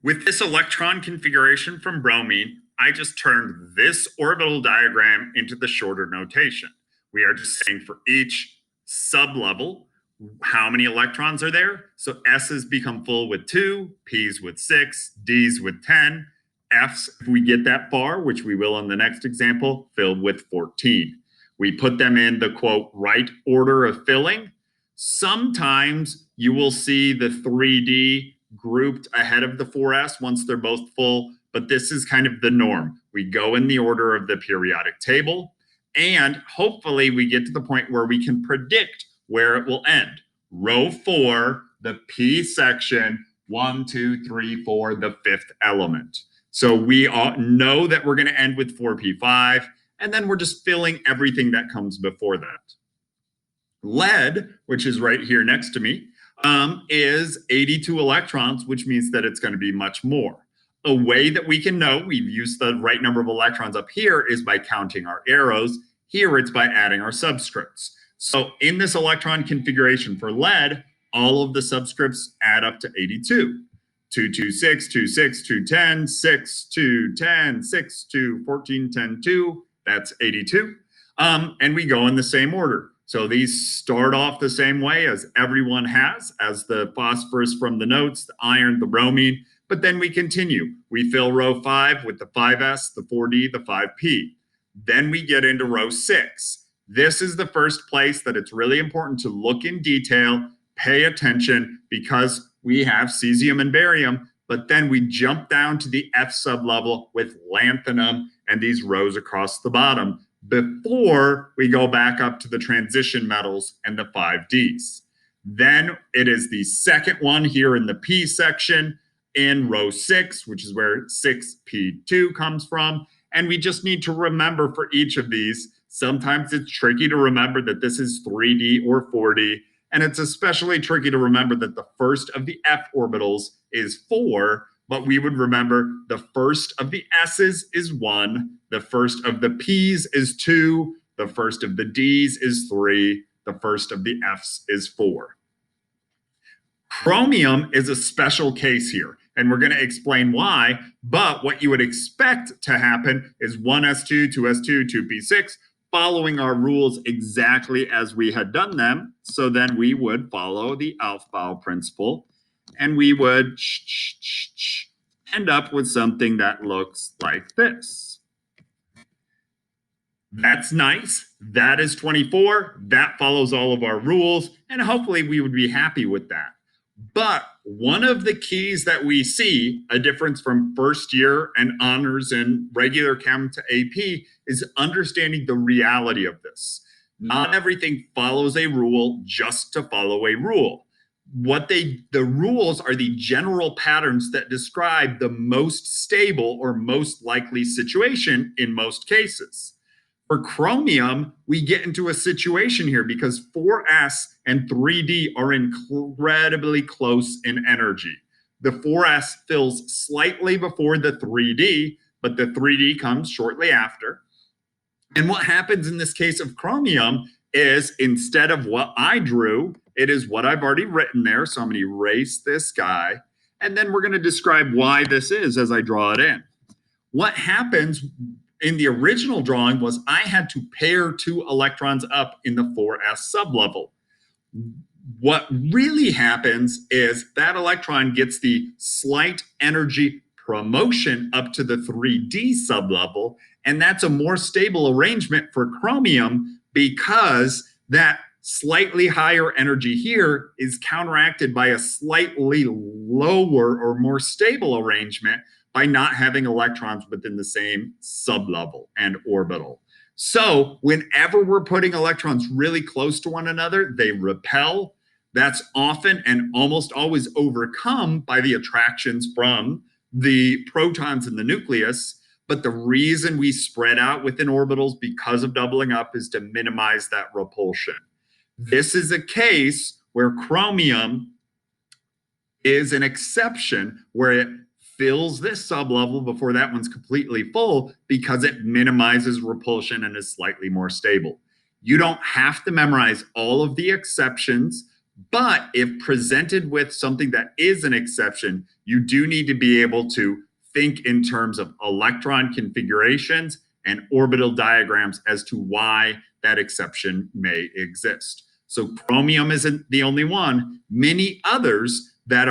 With this electron configuration from bromine, I just turned this orbital diagram into the shorter notation. We are just saying for each sublevel, how many electrons are there? So S's become full with 2, P's with 6, D's with 10, F's, if we get that far, which we will in the next example, filled with 14. We put them in the, quote, right order of filling. Sometimes you will see the 3D grouped ahead of the 4s once they're both full, but this is kind of the norm. We go in the order of the periodic table, and hopefully we get to the point where we can predict where it will end. Row 4, the P section, 1, 2, 3, 4, the fifth element. So we all know that we're going to end with 4p5, and then we're just filling everything that comes before that. Lead, which is right here next to me, is 82 electrons, which means that it's going to be much more. A way that we can know we've used the right number of electrons up here is by counting our arrows. Here it's by adding our subscripts. So in this electron configuration for lead, all of the subscripts add up to 82. 2, 2, 6, 2, 6, 2, 10, 6, 2, 10, 6, 2, 14, 10, 2. That's 82. And we go in the same order. So these start off the same way as everyone has, as the phosphorus from the notes, the iron, the bromine, but then we continue. We fill row 5 with the 5s, the 4d, the 5p. Then we get into row 6. This is the first place that it's really important to look in detail, pay attention, because we have cesium and barium, but then we jump down to the F sublevel with lanthanum and these rows across the bottom before we go back up to the transition metals and the 5Ds. Then it is the second one here in the P section in row 6, which is where 6p2 comes from. And we just need to remember for each of these, sometimes it's tricky to remember that this is 3D or 4D. And it's especially tricky to remember that the first of the F orbitals is 4, but we would remember the first of the S's is 1, the first of the P's is 2, the first of the D's is 3, the first of the F's is 4. Chromium is a special case here, and we're going to explain why, but what you would expect to happen is 1s2, 2s2, 2p6, following our rules exactly as we had done them. So then we would follow the Aufbau principle, and we would end up with something that looks like this. That's nice. That is 24. That follows all of our rules, and hopefully we would be happy with that. But one of the keys that we see, a difference from first year and honors and regular chem to AP, is understanding the reality of this. Not everything follows a rule just to follow a rule. The rules are the general patterns that describe the most stable or most likely situation in most cases. For chromium, we get into a situation here because 4s and 3d are incredibly close in energy. The 4s fills slightly before the 3d, but the 3d comes shortly after. And what happens in this case of chromium is instead of what I drew, it is what I've already written there. So I'm going to erase this guy. And then we're going to describe why this is as I draw it in. What happens in the original drawing was I had to pair 2 electrons up in the 4s sublevel. What really happens is that electron gets the slight energy promotion up to the 3d sublevel, and that's a more stable arrangement for chromium because that slightly higher energy here is counteracted by a slightly lower or more stable arrangement by not having electrons within the same sublevel and orbital. So whenever we're putting electrons really close to one another, they repel. That's often and almost always overcome by the attractions from the protons in the nucleus. But the reason we spread out within orbitals because of doubling up is to minimize that repulsion. This is a case where chromium is an exception where it fills this sublevel before that one's completely full because it minimizes repulsion and is slightly more stable. You don't have to memorize all of the exceptions, but if presented with something that is an exception, you do need to be able to think in terms of electron configurations and orbital diagrams as to why that exception may exist. So chromium isn't the only one. Many others that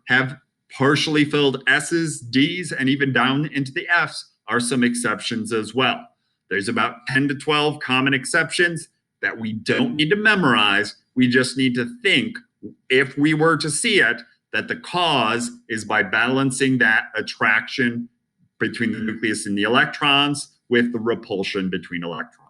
have partially filled S's, D's, and even down into the F's are some exceptions as well. There's about 10 to 12 common exceptions that we don't need to memorize. We just need to think, if we were to see it, that the cause is by balancing that attraction between the nucleus and the electrons with the repulsion between electrons.